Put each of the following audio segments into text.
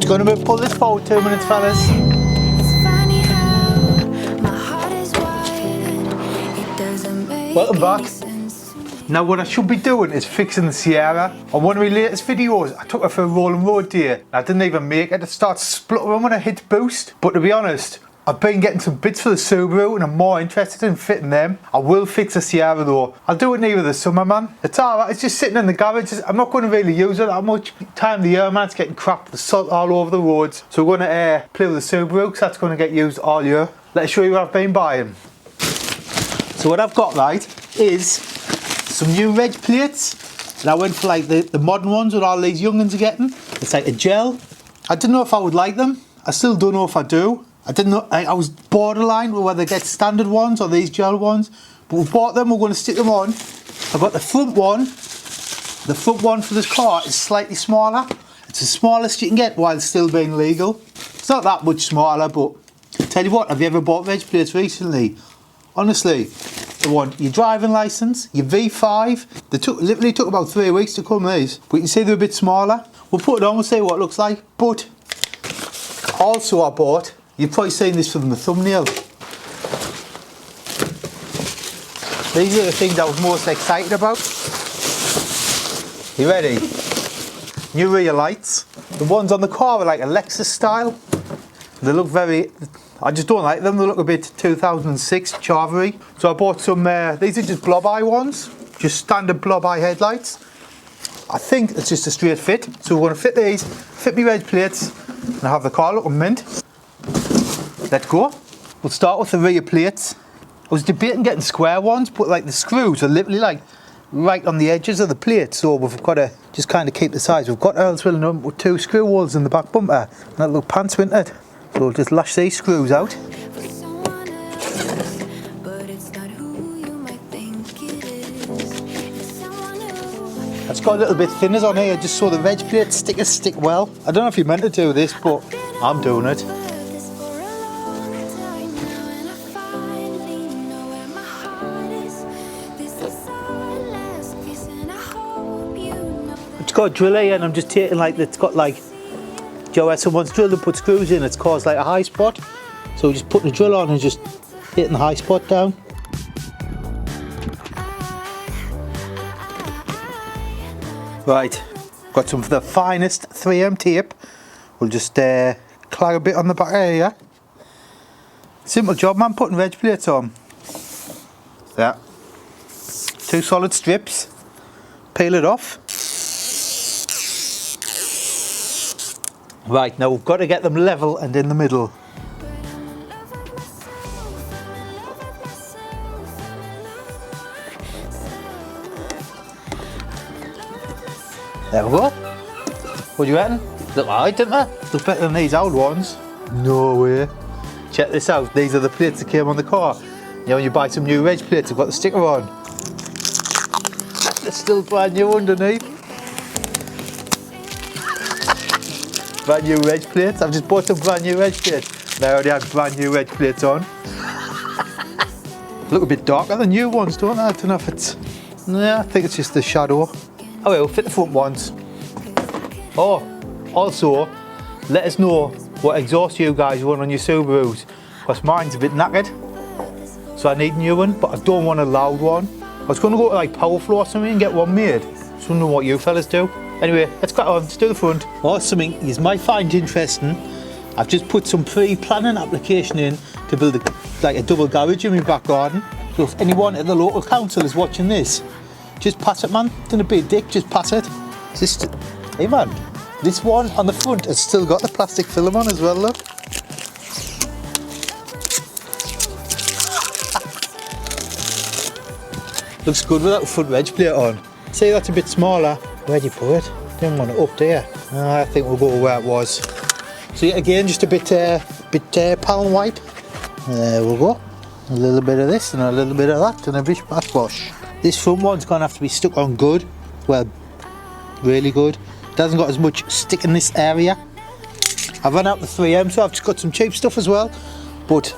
Just going to pull this forward 2 minutes, fellas. Welcome back. Now what I should be doing is fixing the Sierra. On one of my latest videos, I took her for a rolling road day. I didn't even make it. It starts spluttering when I hit boost. But to be honest, I've been getting some bits for the Subaru and I'm more interested in fitting them. I will fix the Sierra though. I'll do it near the summer, man. It's alright, it's just sitting in the garage. I'm not going to really use it that much. Time of the year, man, it's getting crap. There's salt all over the roads. So we're going to play with the Subaru because that's going to get used all year. Let's show you what I've been buying. So what I've got, right, is some new reg plates. And I went for like the modern ones that all these young'uns are getting. It's like a gel. I didn't know if I would like them. I still don't know if I do. I didn't know, I was borderline with whether to get standard ones or these gel ones. But we bought them, we're going to stick them on. I've got the front one. The front one for this car is slightly smaller. It's the smallest you can get while still being legal. It's not that much smaller, but tell you what, have you ever bought reg plates recently? Honestly, they want your driving licence, your V5. They literally took about 3 weeks to come, these. But you can see they're a bit smaller. We'll put it on, we'll see what it looks like. But also I bought, you've probably seen this from the thumbnail. These are the things I was most excited about. You ready? New rear lights. The ones on the car are like a Lexus style. They look very, I just don't like them. They look a bit 2006 Charvery. So I bought some, these are just blob eye ones. Just standard blob eye headlights. I think it's just a straight fit. So we're going to fit these, fit me reg plates, and have the car looking mint. Let's go. We'll start with the rear plates. I was debating getting square ones, but like the screws are literally like right on the edges of the plate, so we've got to just kind of keep the size. We've got elsewhere with 2 screw holes in the back bumper. And that look pants, wouldn't it? So we'll just lash these screws out. It's got a little bit thinners on here just so the reg plate stickers stick well. I don't know if you're meant to do this, but I'm doing it. It's got a drill here and I'm just taking like, it's got like, do you know where someone's drilled and put screws in, it's caused like a high spot. So we're just putting the drill on and just hitting the high spot down. Right, got some of the finest 3M tape. We'll just clag a bit on the back area. Simple job, man, putting reg plates on. Yeah. 2 solid strips. Peel it off. Right, now we've got to get them level and in the middle. There we go. What do you reckon? Look alright, didn't they? Look better than these old ones. No way. Check this out. These are the plates that came on the car. You know, when you buy some new reg plates, they've got the sticker on. They're still brand new underneath. Brand new reg plates. I've just bought some brand new reg plates. They already have brand new reg plates on. Look a bit darker than new ones, don't they? I don't know if it's... Yeah, I think it's just the shadow. Oh, we'll fit the front ones. Oh, also, let us know what exhaust you guys want on your Subarus, because mine's a bit knackered, so I need a new one, but I don't want a loud one. I was going to go to like Power Flow or something and get one made. Just wondering what you fellas do. Anyway, let's get on, let's do the front. Oh, something you might find interesting. I've just put some pre-planning application in to build like a double garage in my back garden. So if anyone at the local council is watching this, just pass it, man. Don't be a dick, just pass it. Just, hey man, this one on the front has still got the plastic film on as well, look. Looks good without a front reg plate on. See, that's a bit smaller. Where'd you put it? Didn't want it up there. I think we'll go where it was. So yeah, again, just a bit palm wipe. There we go. A little bit of this and a little bit of that and a bish bash wash. This front one's going to have to be stuck on good, well, really good. It hasn't got as much stick in this area. I've run out the 3M, so I've just got some cheap stuff as well. But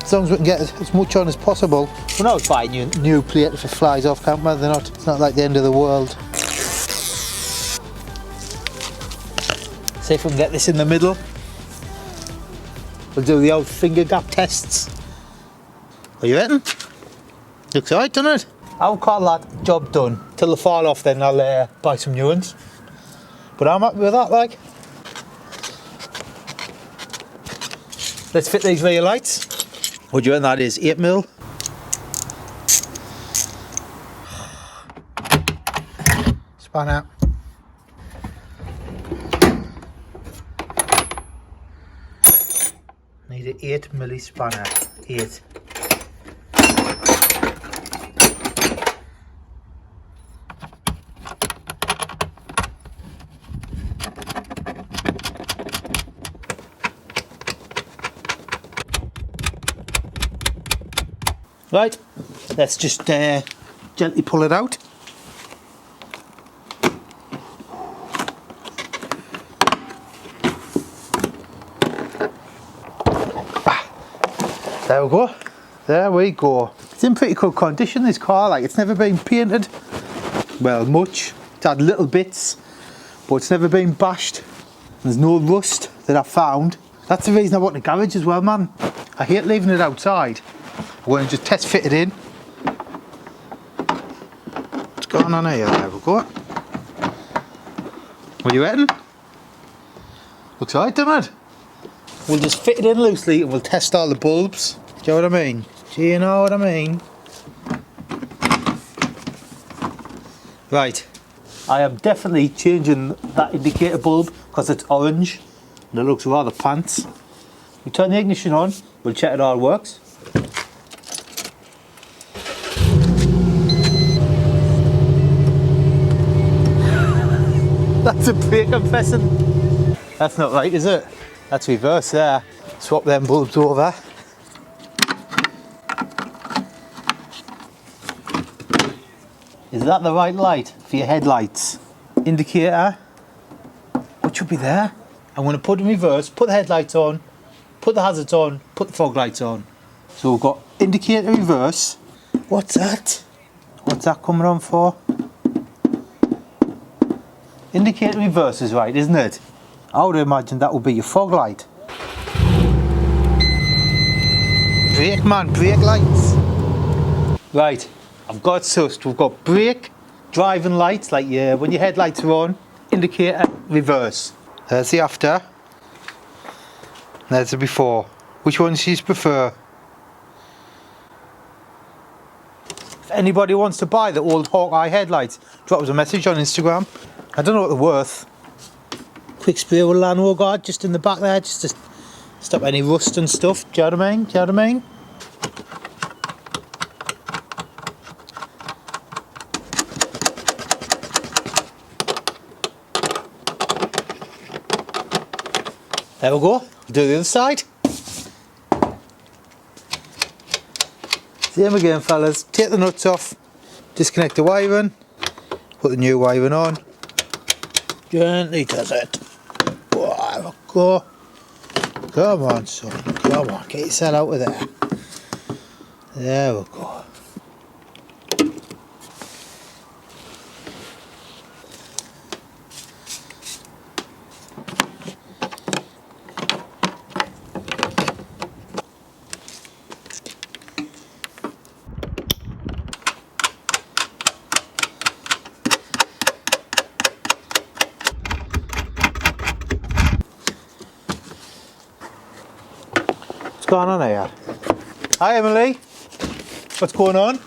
as long as we can get as much on as possible. We're not buying a new plate if it flies off, can't we? They're not, it's not like the end of the world. See if we can get this in the middle. We'll do the old finger gap tests. What you reckon? Looks alright, doesn't it? I'll call that job done. Till they fall off, then I'll buy some new ones. But I'm happy with that, like. Let's fit these rear lights. What do you reckon that is? 8mm? Spanner. Need an 8mm spanner. 8. Right, let's just gently pull it out. There we go. There we go. It's in pretty good condition, this car. Like, it's never been painted. Well, much. It's had little bits, but it's never been bashed. There's no rust that I've found. That's the reason I want the garage as well, man. I hate leaving it outside. We're going to just test fit it in. What's going on here? There we go. What do you reckon? Looks alright, doesn't it? We'll just fit it in loosely and we'll test all the bulbs. Do you know what I mean? Do you know what I mean? Right. I am definitely changing that indicator bulb because it's orange and it looks rather pants. We turn the ignition on, we'll check it all works. That's a brake I'm pressing. That's not right, is it? That's reverse there. Swap them bulbs over. Is that the right light for your headlights? Indicator. What should be there? I'm going to put in reverse, put the headlights on, put the hazards on, put the fog lights on. So we've got indicator reverse. What's that? What's that coming on for? Indicator reverse is right, isn't it? I would imagine that would be your fog light. Brake, man, brake lights. Right, I've got sussed. We've got brake, driving lights, like when your headlights are on, indicator reverse. There's the after. There's the before. Which one do you prefer? If anybody wants to buy the old Hawkeye headlights, drop us a message on Instagram. I don't know what they're worth. Quick spray with Lano guard just in the back there, just to stop any rust and stuff. Do you know what I mean? Do you know what I mean? There we go. We'll do the other side. Same again, fellas. Take the nuts off, disconnect the wiring, put the new wiring on. Gently does it. There we go. Come on, son. Come on. Get yourself out of there. There we go. What's going on here? Hi Emily. What's going on? I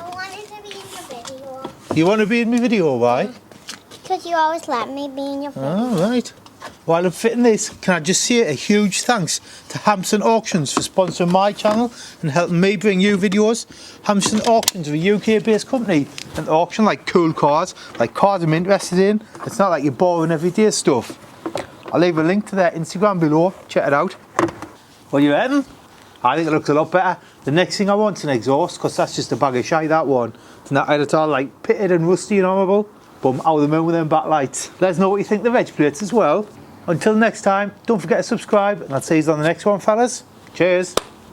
wanted to be in your video. You want to be in my video, why? Because you always let me be in your video. Oh, right. While I'm fitting this, can I just say a huge thanks to Hampson Auctions for sponsoring my channel and helping me bring you videos. Hampson Auctions are a UK-based company and auction like cool cars, like cars I'm interested in. It's not like you're boring everyday stuff. I'll leave a link to their Instagram below, check it out. What do you reckon? I think it looks a lot better. The next thing I want is an exhaust, because that's just a bag of shite, that one. It's not at all like pitted and rusty and horrible. But I'm out of the moon with them backlights. Let us know what you think of the veg plates as well. Until next time, don't forget to subscribe, and I'll see you on the next one, fellas. Cheers.